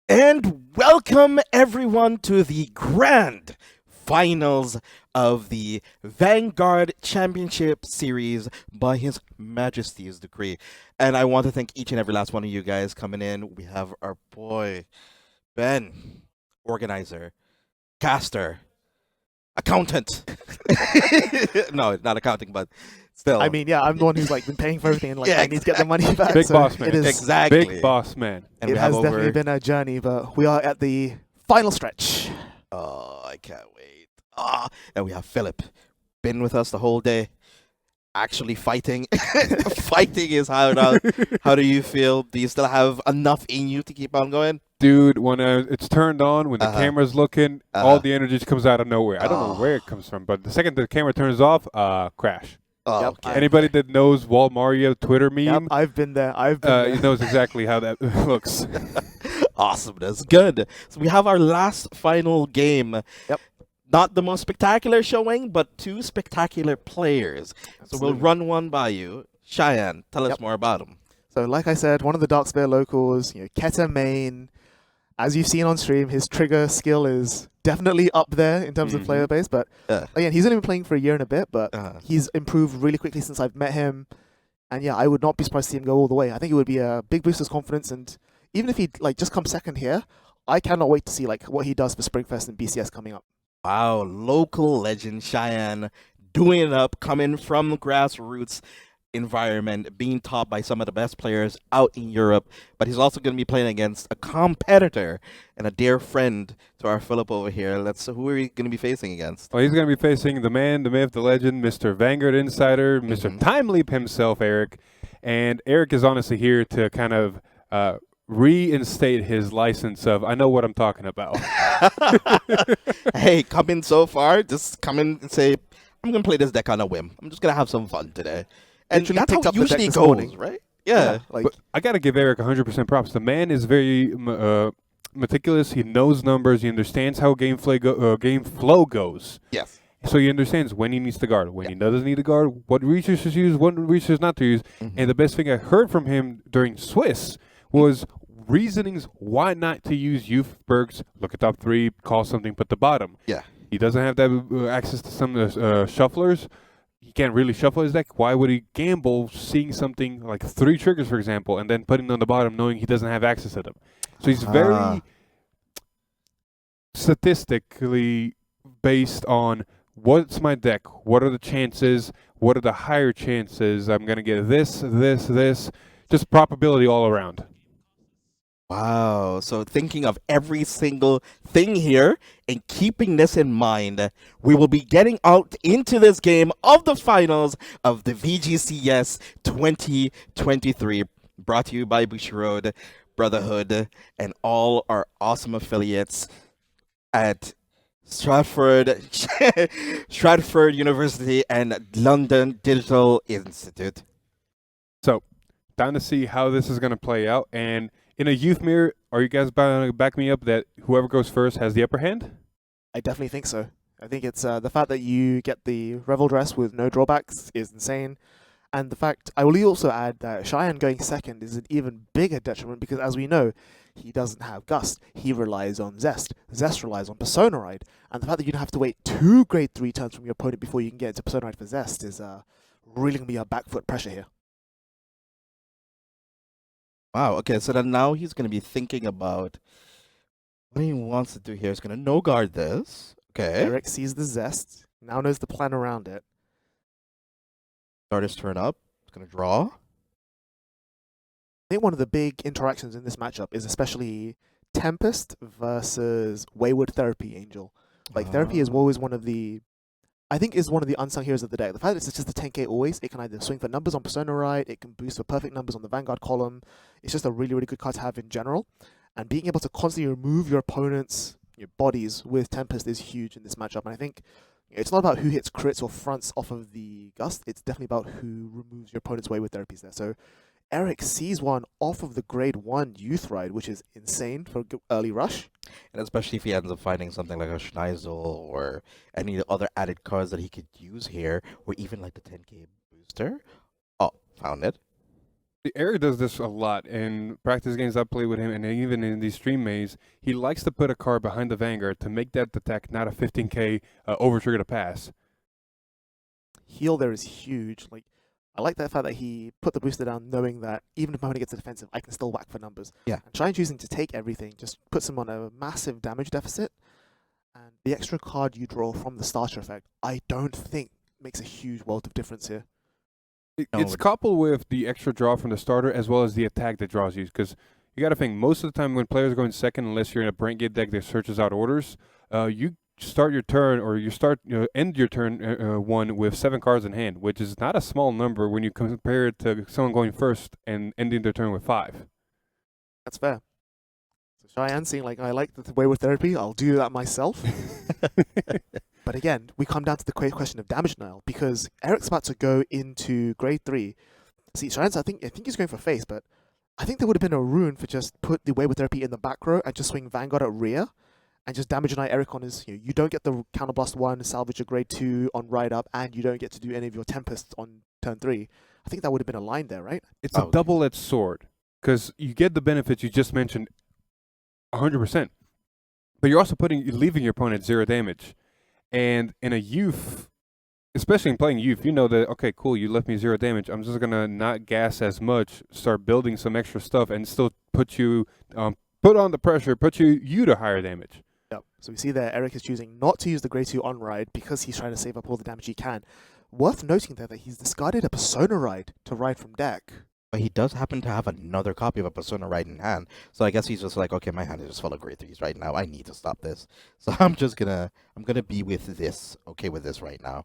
And welcome everyone to the grand finals of the Vanguard Championship Series by His Majesty's decree. And I want to thank each and every last one of you guys coming in. We have our boy, Ben, organizer, caster, accountant. No, not accounting, but still. I mean, yeah, I'm the one who's been paying for everything, and Yeah, I need to get the money back. Big so boss man. It is, Exactly. Big boss man. And it we have has over... definitely been a journey, but we are at the final stretch. Oh, I can't wait. And we have Philip, been with us the whole day, actually fighting. Fighting his heart out. How do you feel? Do you still have enough in you to keep on going? Dude, when it's turned on, when the camera's looking, all the energy just comes out of nowhere. I don't know where it comes from, but the second the camera turns off, crash. Oh, Yep. okay. Anybody that knows Wall Mario Twitter meme, Yep, I've been there. knows exactly how that looks. Awesome. That's good. So we have our last final game. Yep. Not the most spectacular showing, but two spectacular players. So we'll Absolutely. run one by you. Cheyenne, tell us Yep. more about him. So, like I said, one of the Darkspear locals, Keta main. As you've seen on stream, his trigger skill is definitely up there in terms of player base. But again, he's only been playing for a year and a bit, but he's improved really quickly since I've met him. And yeah, I would not be surprised to see him go all the way. I think it would be a big boost to his confidence. And even if he just comes second here, I cannot wait to see what he does for Springfest and BCS coming up. Wow, local legend Cheyenne doing it up, coming from grassroots environment, being taught by some of the best players out in Europe. But he's also going to be playing against a competitor and a dear friend to our Philip over here. Who are we going to be facing against? Well, he's going to be facing the man, the myth, the legend, Mr. Vanguard Insider, Mr. Time Leap himself, Eric. And Eric is honestly here to kind of reinstate his license of I know what I'm talking about. Hey, come in so far, just come in and say, I'm going to play this deck on a whim. I'm just going to have some fun today. And Literally that's picked how up it the usually deck this goes, morning. right? Yeah. But I got to give Eric 100% props. The man is very meticulous. He knows numbers. He understands how game flow goes. Yes. So he understands when he needs to guard, when he doesn't need to guard, what resources to use, what resources not to use. And the best thing I heard from him during Swiss was reasonings why not to use Youthberk's look at top 3, call something, put the bottom. Yeah. He doesn't have that access to some of the shufflers. He can't really shuffle his deck. Why would he gamble seeing something like 3 triggers, for example, and then putting them on the bottom knowing he doesn't have access to them? So he's very statistically based on what's my deck, what are the chances, what are the higher chances I'm going to get this, just probability all around. Wow. So thinking of every single thing here and keeping this in mind, we will be getting out into this game of the finals of the VGCS 2023, brought to you by Bushiroad Brotherhood and all our awesome affiliates at Stratford University and London Digital Institute. So, down to see how this is going to play out. And in a youth mirror, are you guys going to back me up that whoever goes first has the upper hand? I definitely think so. I think it's the fact that you get the Revel Dress with no drawbacks is insane. And the fact, I will also add that Cheyenne going second is an even bigger detriment because, as we know, he doesn't have Gust. He relies on Zest. Zest relies on Persona Ride. And the fact that you don't have to wait 2 grade 3 turns from your opponent before you can get into Persona Ride for Zest is really going to be a back foot pressure here. Wow, okay, so then now he's going to be thinking about what he wants to do here. He's going to no-guard this. Okay. Eric sees the Zest, now knows the plan around it. Start his turn up. He's going to draw. I think one of the big interactions in this matchup is especially Tempest versus Wayward Therapy Angel. Therapy is always one of the unsung heroes of the deck. The fact that it's just a 10k always, it can either swing for numbers on Persona Ride, it can boost for perfect numbers on the Vanguard column. It's just a really, really good card to have in general. And being able to constantly remove your opponent's bodies with Tempest is huge in this matchup. And I think it's not about who hits crits or fronts off of the Gust, it's definitely about who removes your opponent's Wayward Therapies there. So Eric sees one off of the grade 1 Youth Ride, which is insane for early rush. And especially if he ends up finding something like a Schneisel or any other added cards that he could use here, or even like the 10k booster. Oh, found it. Eric does this a lot in practice games I play with him, and even in these stream maze. He likes to put a card behind the Vanguard to make that attack not a 15k over trigger to pass. Heal there is huge. Like, I like that fact that he put the booster down knowing that even if my opponent gets a defensive, I can still whack for numbers. Yeah. And Shine choosing to take everything just puts him on a massive damage deficit. And the extra card you draw from the starter effect, I don't think makes a huge world of difference here. It's coupled with the extra draw from the starter as well as the attack that draws you. Because you got to think, most of the time when players go in second, unless you're in a Brain Gate deck that searches out orders, you start your turn or end your turn one with 7 cards in hand, which is not a small number when you compare it to someone going first and ending their turn with 5. That's fair. So Cheyenne saying, like, I like the Wayward Therapy, I'll do that myself. But again, we come down to the question of damage denial, because Eric's about to go into grade 3. See, Cheyenne's, I think he's going for face, but I think there would have been a rune for just put the Wayward Therapy in the back row and just swing Vanguard at rear and just damage deny Eric on his, you don't get the Counterblast 1, salvage a grade 2 on ride up, and you don't get to do any of your Tempests on turn 3. I think that would have been a line there, right? It's a double-edged sword, because you get the benefits you just mentioned 100%, but you're also leaving your opponent 0 damage. And in a youth, especially in playing youth, you know that, okay, cool, you left me 0 damage. I'm just going to not gas as much, start building some extra stuff, and still put you, put on the pressure, put you to higher damage. Yep. So we see there, Eric is choosing not to use the grade 2 on ride because he's trying to save up all the damage he can. Worth noting there that he's discarded a Persona ride to ride from deck. But he does happen to have another copy of a Persona right in hand. So I guess he's just like, okay, my hand is just full of grade 3s right now. I need to stop this. So I'm gonna be with this, okay with this right now.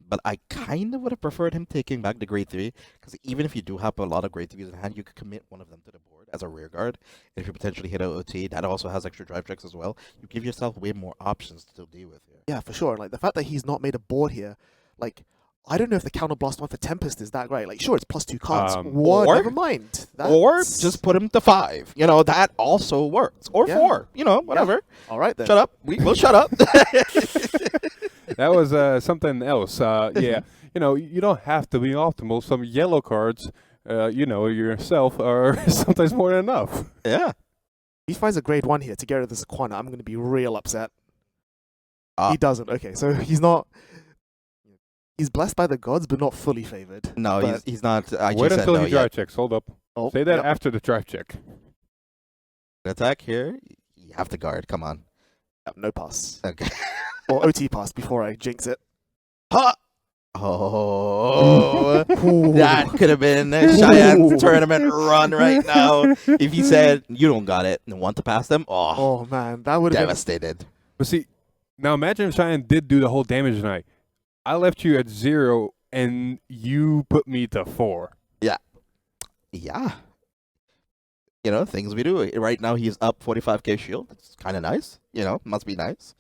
But I kind of would have preferred him taking back the grade 3, because even if you do have a lot of grade 3s in hand, you could commit one of them to the board as a rear guard. And if you potentially hit a OT, that also has extra drive checks as well. You give yourself way more options to deal with here. Yeah, for sure. Like, the fact that he's not made a board here, like, I don't know if the Counterblast 1 for Tempest is that great. Like, sure, it's +2 cards. Or- Never mind. Or just put him to 5. That also works. Or 4. Whatever. Yeah. All right, then. Shut up. We'll shut up. That was something else. Yeah, you don't have to be optimal. Some yellow cards, yourself, are sometimes more than enough. Yeah. He finds a grade 1 here to get rid of this Aquana. I'm going to be real upset. He doesn't. Okay, so he's not... He's blessed by the gods, but not fully favored. No, he's not. Wait until he drive checks. Hold up. Oh, Say that yep. after the drive check. Attack here. You have to guard. Come on. No pass. Okay. Or OT pass before I jinx it. Ha! Oh, that could have been Cheyenne's tournament run right now. If he said, you don't got it, and want to pass them, Oh, man. That would have been... devastated. But see, now imagine if Cheyenne did do the whole damage tonight. I left you at 0, and you put me to 4. Yeah. Things we do. Right now, he's up 45k shield. That's kind of nice. Must be nice.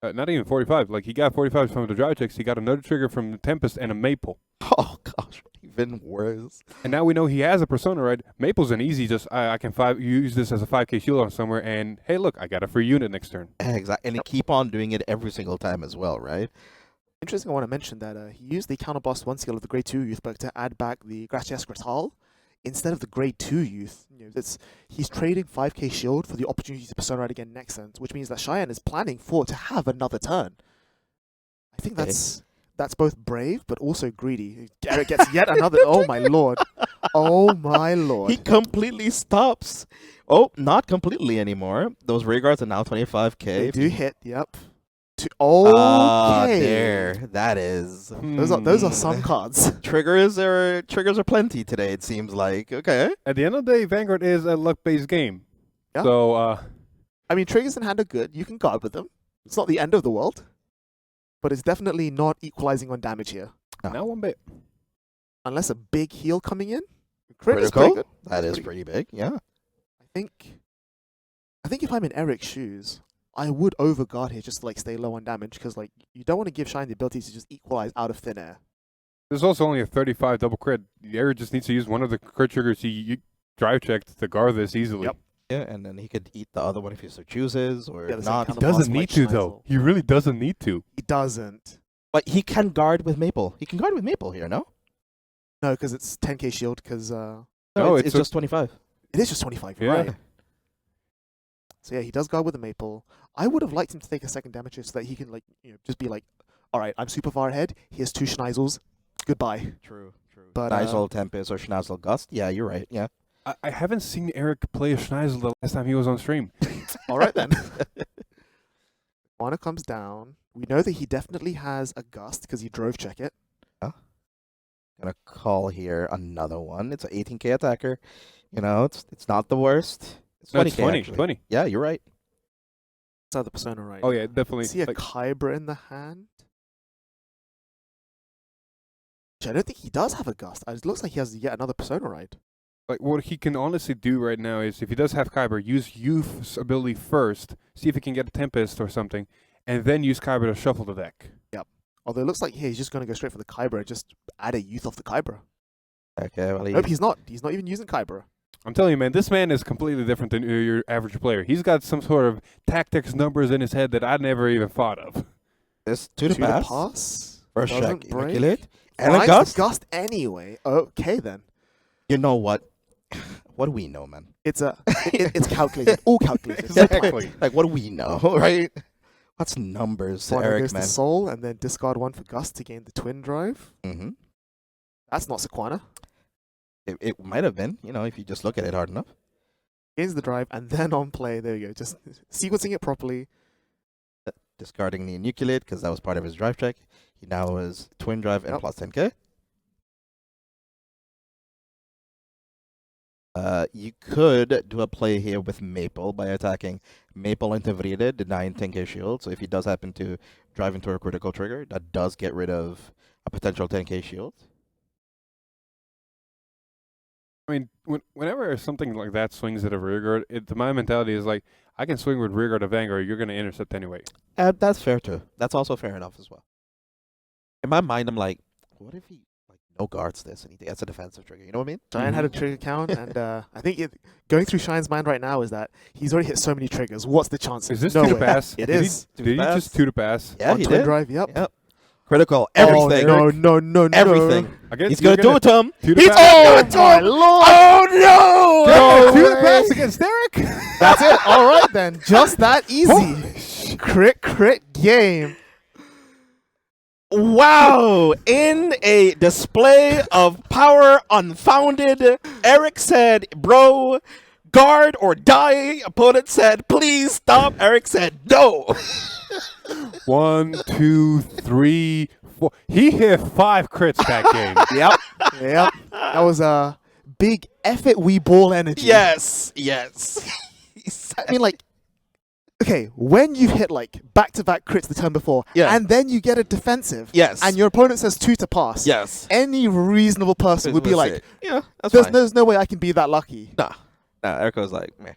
Not even 45. Like, he got 45 from the drive checks. He got another trigger from the Tempest and a Maple. Oh, gosh. Even worse. And now we know he has a Persona, right? Maple's an easy, just, I can use this as a 5k shield on somewhere, and hey, look, I got a free unit next turn. Exactly. And keep on doing it every single time as well, right? Interesting, I want to mention that he used the Counterblast 1 skill of the grade 2 Youthberk to add back the Gracias Gratal instead of the grade 2 youth. He's trading 5k shield for the opportunity to Persona ride again next turn, which means that Cheyenne is planning to have another turn. I think that's both brave but also greedy. Eric gets yet another. Oh my lord! Oh my lord! He completely stops. Oh, not completely anymore. Those rear guards are now 25k. They do hit. Yep. Okay. There. That is. Those are some cards. Triggers are plenty today. It seems like. Okay. At the end of the day, Vanguard is a luck-based game. Yeah. So, I mean, triggers in hand are good. You can guard with them. It's not the end of the world, but it's definitely not equalizing on damage here. not one bit. Unless a big heal coming in. Crit is Critical. pretty good. That is pretty big. Yeah. I think if I'm in Eric's shoes, I would overguard here just to stay low on damage, because you don't want to give Shine the ability to just equalize out of thin air. There's also only a 35 double crit. Eric just needs to use one of the crit triggers he drive checked to guard this easily. Yep. Yeah, and then he could eat the other one if he so chooses, or Yeah, not. he He doesn't need to, Schneisel. though. He really doesn't need to. He doesn't. But he can guard with Maple. He can guard with Maple here, no? No, because it's 10k shield. Because No, No, it's just 25. it is just 25. Yeah. Right. So yeah, he does guard with the maple. I would have liked him to take a second damage so that he can just be like, all right, I'm super far ahead. Here's 2 Schneisels. Goodbye. True. But Schneisel, Tempest, or Schneisel Gust. Yeah, you're right. Yeah. I haven't seen Eric play a Schneisel the last time he was on stream. all right then. Mana comes down. We know that he definitely has a gust because he drove check it. Gonna call here another one. It's an 18k attacker. It's not the worst. It's No, it's 20k 20. actually. 20. Yeah, you're right. That's how the persona right. Oh, yeah, definitely. See a Like, Kybra in the hand? Which I don't think he does have a gust. It looks like he has yet another persona right. what he can honestly do right now is, if he does have Kyber, use Youth's ability first, see if he can get a Tempest or something, and then use Kyber to shuffle the deck. Although it looks like he's just going to go straight for the Kybra and just add a Youth off the Kybra. Okay, well, Nope, he's not. He's not even using Kybra. I'm telling you, man, this man is completely different than your average player. He's got some sort of tactics numbers in his head that I never even thought of. this to the pass. First check, Doesn't break. Inoculate, and a Finds Gust. the gust anyway. Okay then. You know what? What do we know, man? It's it's calculated. All calculated. Exactly. Like, what do we know, right? What's numbers, One Eric, goes man? to Soul and then discard 1 for Gust to gain the twin drive. Mm-hmm. That's not Sequana. It might have been, if you just look at it hard enough. Gains the drive and then on play. There you go. Just sequencing it properly. Discarding the Inoculate because that was part of his drive check. He now has twin drive and Yep. plus 10k. You could do a play here with Maple by attacking Maple into Vrede, denying 10k shield. So if he does happen to drive into a critical trigger, that does get rid of a potential 10k shield. I mean, whenever something like that swings at a rearguard, my mentality is like, I can swing with rearguard of Vanguard, you're going to intercept anyway. That's fair too. That's also fair enough as well. In my mind, I'm like, what if he no guards this and he gets a defensive trigger? You know what I mean? Shine had a trigger count, and I think going through Shine's mind right now is that he's already hit so many triggers. What's the chance? Is this No two to way. pass? It Did is. Did he just two to pass? Yeah, On he twin did. drive, yep. Yep. Critical. Everything. Oh, no. Everything. Against, He's gonna do it to him. Two to He's pass. my lord! Oh no! No, two to way. pass against Derek. That's it. All right then. Just that easy. Crit game. Wow! In a display of power unfounded, Eric said, "Bro, guard or die." Opponent said, "Please stop." Eric said, "No." 1, 2, 3, 4. He hit 5 crits that game. Yep. That was a big F it we ball energy. Yes. I mean, like, okay, when you hit like back-to-back crits the turn before, Yeah. and then you get a defensive, Yes. and your opponent says 2 to pass, Yes. any reasonable person would be like, "Yeah, that's fine." there's no way I can be that lucky. Nah, Eric was like, "Meh."